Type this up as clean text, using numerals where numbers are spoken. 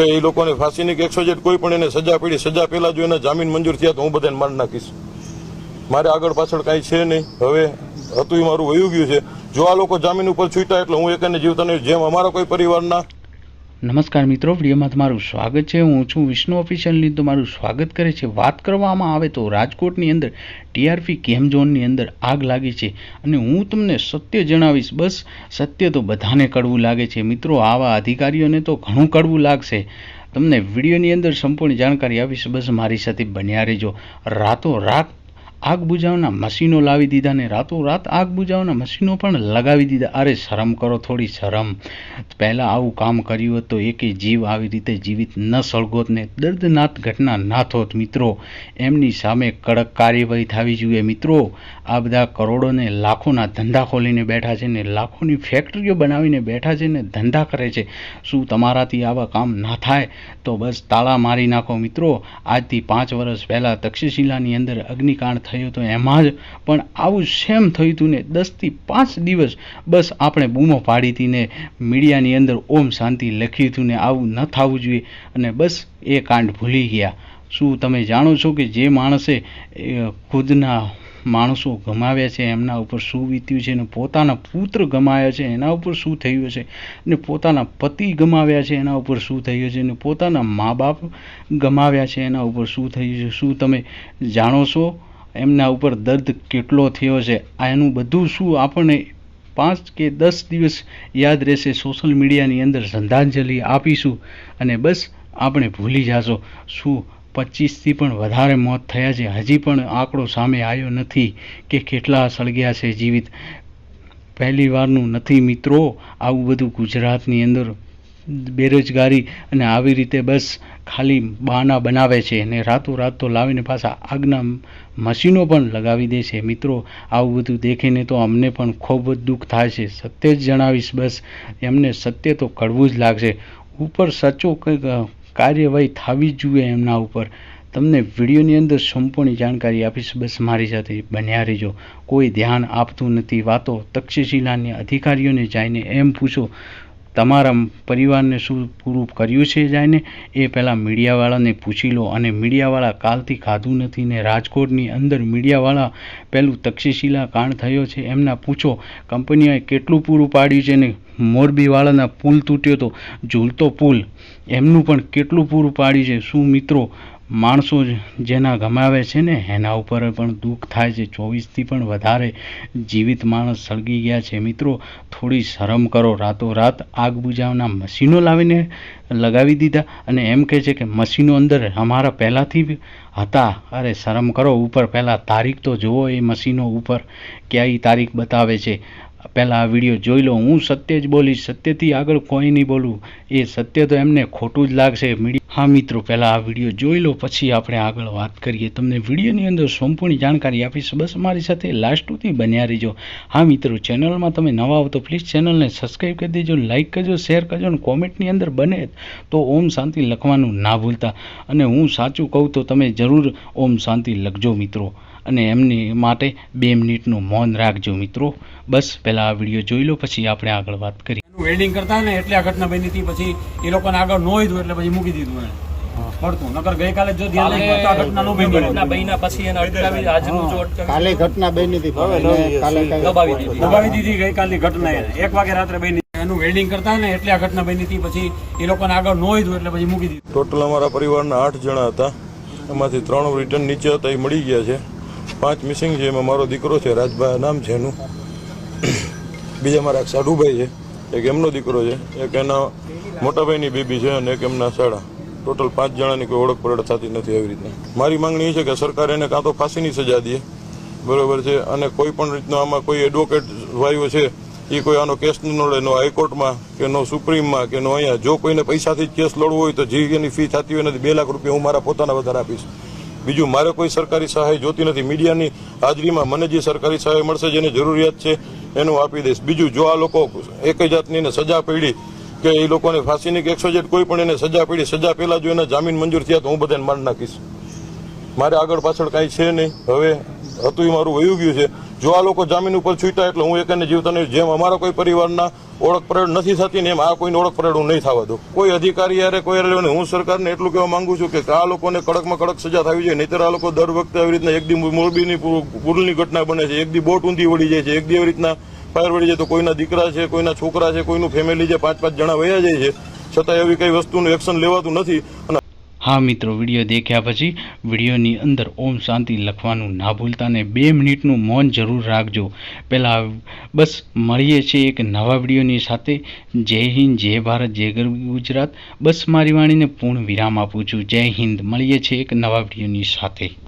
કે એ લોકોને ફાંસીની કે 100 કોઈ પણ એને સજા પડી, સજા પહેલા જો એના જામીન મંજૂર થયા તો હું બધાને મારી નાખીશ. મારે આગળ પાછળ કાંઈ છે નહીં. હવે હતું એ મારું વયું ગયું છે. જો આ લોકો જામીન ઉપર છૂટ્યા એટલે હું એકને જીવતો નહીં, જેમ અમારા કોઈ પરિવારના. નમસ્કાર મિત્રો, વિડીયોમાં તમારું સ્વાગત છે. હું છું વિષ્ણુ ઓફિશિયલની તમારું સ્વાગત કરે છે. વાત કરવામાં આવે તો રાજકોટની અંદર ટીઆરપી ગેમ ઝોનની અંદર આગ લાગી છે અને હું તમને સત્ય જણાવીશ. બસ સત્ય તો બધાને કડવું લાગે છે મિત્રો, આવા અધિકારીઓને તો ઘણું કડવું લાગશે. તમને વિડીયોની અંદર સંપૂર્ણ જાણકારી આપીશ, બસ મારી સાથે બન્યા રહેજો. રાતોરાત આગ બુઝાવના મશીનો લાવી દીધા ને રાતોરાત આગ બુઝાવના મશીનો પણ લગાવી દીધા. અરે શરમ કરો, થોડી શરમ. પહેલાં આવું કામ કર્યું હોત તો એકે જીવ આવી રીતે જીવિત ન સળગોત ને દર્દનાક ઘટના ના થોત મિત્રો. એમની સામે કડક કાર્યવાહી થવી જોઈએ મિત્રો. આ બધા કરોડોને લાખોના ધંધા ખોલીને બેઠા છે ને લાખોની ફેક્ટરીઓ બનાવીને બેઠા છે ને ધંધા કરે છે. શું તમારાથી આવા કામ ના થાય તો બસ તાળા મારી નાખો મિત્રો. આજથી 5 વર્ષ પહેલાં તક્ષશિલાની અંદર અગ્નિકાંડ થયો તો એમાં જ પણ આવું સેમ થયું હતું ને 10 થી 5 દિવસ બસ આપણે બૂમો પાડી હતી ને મીડિયાની અંદર ઓમ શાંતિ લખ્યું હતું ને આવું ન થવું જોઈએ અને બસ એ કાંડ ભૂલી ગયા. શું તમે જાણો છો કે જે માણસે ખુદના માણસો ગમાવ્યા છે એમના ઉપર શું વીત્યું છે, ને પોતાના પુત્ર ગમાવ્યા છે એના ઉપર શું થયું છે, ને પોતાના પતિ ગમાવ્યા છે એના ઉપર શું થયું છે, ને પોતાના મા બાપ ગમાવ્યા છે એના ઉપર શું થયું છે? શું તમે જાણો છો એમના ઉપર દર્દ કેટલો થયો છે? એનું બધું શું આપણને 5 કે 10 દિવસ યાદ રહેશે. સોશિયલ મીડિયાની અંદર શ્રદ્ધાંજલિ આપીશું અને બસ આપણે ભૂલી જાશો. શું 25થી પણ વધારે મોત થયા છે? હજી પણ આંકડો સામે આવ્યો નથી કે કેટલા સળગ્યા છે જીવિત. પહેલી વારનું નથી મિત્રો આવું બધું ગુજરાતની અંદર. બેરોજગારી અને આવી રીતે બસ ખાલી બહાના બનાવે છે અને રાતોરાત તો લાવીને પાછા આગના મશીનો પણ લગાવી દે છે મિત્રો. આવું બધું દેખીને તો અમને પણ ખૂબ જ દુઃખ થાય છે. સત્ય જ જણાવીશ, બસ એમને સત્ય તો કડવું જ લાગશે. ઉપર સચો કંઈક કાર્યવાહી થવી જ જોઈએ એમના ઉપર. તમને વિડીયોની અંદર સંપૂર્ણ જાણકારી આપીશ, બસ મારી સાથે બન્યા રહેજો. કોઈ ધ્યાન આપતું નથી. વાતો તક્ષશિલાના અધિકારીઓને જઈને એમ પૂછો તમારા પરિવારને શું પૂરું કર્યું છે જાયને એ પહેલાં મીડિયાવાળાને પૂછી લો. અને મીડિયાવાળા કાલથી ખાધું નથી ને રાજકોટની અંદર મીડિયાવાળા પહેલું તક્ષશિલા કાંડ થયો છે એમના પૂછો કંપનીઓએ કેટલું પૂરું પાડ્યું છે. ને મોરબીવાળાના પુલ તૂટ્યો તો ઝૂલતો પુલ એમનું પણ કેટલું પૂરું પાડ્યું છે. શું મિત્રો માણસો જેના ગમાવે છે ને એના ઉપર પણ દુઃખ થાય છે. 24થી પણ વધારે જીવિત માણસ સળગી ગયા છે મિત્રો. થોડી શરમ કરો. રાતોરાત આગ બુઝાવના મશીનો લાવીને લગાવી દીધા અને એમ કહે છે કે મશીનો અંદર અમારા પહેલાંથી હતા. અરે શરમ કરો. ઉપર પહેલાં તારીખ તો જુઓ એ મશીનો ઉપર ક્યાંય તારીખ બતાવે છે. પહેલાં આ વિડીયો જોઈ લો. હું સત્ય જ બોલીશ, સત્યથી આગળ કોઈ નહીં બોલું. એ સત્ય તો એમને ખોટું જ લાગશે. હા મિત્રો, પહેલાં આ વિડીયો જોઈ લો પછી આપણે આગળ વાત કરીએ. તમને વિડીયોની અંદર સંપૂર્ણ જાણકારી આપીશ, બસ મારી સાથે લાસ્ટ સુધી બન્યા રહેજો. હા મિત્રો, ચેનલમાં તમે નવા આવો તો પ્લીઝ ચેનલને સબસ્ક્રાઈબ કરી દેજો, લાઇક કરજો, શેર કરજો અને કોમેન્ટની અંદર બને તો ઓમ શાંતિ લખવાનું ના ભૂલતા. અને હું સાચું કહું તો તમે જરૂર ઓમ શાંતિ લખજો મિત્રો. અને એમની માટે 2 મિનિટનું મૌન રાખજો મિત્રો. બસ પહેલાં આ વિડીયો જોઈ લો પછી આપણે આગળ વાત કરીએ. વેલ્ડિંગ કરતા ને એટલે આ ઘટના બની હતી. પછી એ લોકોને આગળ ન હોય એટલે પછી મૂકી દીધું એને પડતું. નકર ગઈકાલે જો ધ્યાન નહીં કરતા ઘટના નો બની. ઘટના બન્યા પછી એને અટકાવી આજનું જો કાલે ઘટના બની હતી, કાલે દબાવી દીધી ગઈકાલની ઘટના. 1 વાગે રાત્રે બની. એનું વેલ્ડિંગ કરતા ને એટલે આ ઘટના બની હતી. પછી એ લોકોને આગળ ન હોય એટલે પછી મૂકી દીધું. ટોટલ અમારા પરિવારના 8 જણા હતા. એમાંથી 3 રિટર્ન નીચે હતા, એ મળી ગયા છે. 5 મિસિંગ છે. એમાં મારો દીકરો છે, રાજભાઈ નામ છે એનું. બીજા મારા સાડુભાઈ છે, એક એમનો દીકરો છે, એક એના મોટાભાઈની બેબી છે અને એક એમના સાડા. ટોટલ 5 જણાની કોઈ ઓળખ પરડ થતી નથી. એવી રીતના મારી માંગણી એ છે કે સરકાર એને કાં તો ફાંસીની સજા દે, બરોબર છે, અને કોઈ પણ રીતનો આમાં કોઈ એડવોકેટ ભાઈઓ છે એ કોઈ આનો કેસ ન લડે, નો હાઈકોર્ટમાં કે નો સુપ્રીમમાં કે નો અહીંયા. જો કોઈને પૈસાથી જ કેસ લડવો હોય તો જે એની ફી થતી હોય નથી 2 લાખ રૂપિયા હું મારા પોતાના વધારે આપીશ. બીજું મારે કોઈ સરકારી સહાય જોતી નથી. મીડિયાની હાજરીમાં મને જે સરકારી સહાય મળશે જેને જરૂરિયાત છે એનું આપી દઈશ. બીજું જો આ લોકો એક જાતની ને સજા પડી કે એ લોકોને ફાંસીની કે 100 કોઈ પણ એને સજા પડી, સજા પહેલા જો એના જામીન મંજૂર થયા તો હું બધાને મારી નાખીશ. મારે આગળ પાછળ કાંઈ છે નહીં. હવે હતું એ મારું વયું ગયું છે. જો આ લોકો જામીન ઉપર છૂટ્યા એટલે હું એકને જીવતાને જેમ અમારા કોઈ પરિવારના ઓળખ પરેડ નથી થતી ને એમ આ કોઈને ઓળખ પરેડ હું નહીં થવા દઉં. કોઈ અધિકારી યારે કોઈ યારે હું સરકારને એટલું કહેવા માંગુ છું કે આ લોકોને કડકમાં કડક સજા થવી જોઈએ. નહીંતર આ લોકો દર વખતે આવી રીતના એક દી મોરબીની પુલની ઘટના બને છે, એક દી બોટ ઊંધી વળી જાય છે, એક દી આવી રીતના ફાયર વળી જાય તો કોઈના દીકરા છે, કોઈના છોકરા છે, કોઈનું ફેમિલી છે, 5-5 જણા વયા જાય છે, છતાં એવી કઈ વસ્તુનું એક્શન લેવાતું નથી. અને હા મિત્રો, વિડીયો દેખ્યા પછી વિડીયોની અંદર ઓમ શાંતિ લખવાનું ના ભૂલતા ને 2 મિનિટનું મૌન જરૂર રાખજો. પહેલાં બસ મળીએ છીએ એક નવા વિડીયોની સાથે. જય હિન્દ, જય ભારત, જય ગરવી ગુજરાત. બસ મારી વાણીને પૂર્ણ વિરામ આપું છું. જય હિન્દ. મળીએ છીએ એક નવા વિડીયોની સાથે.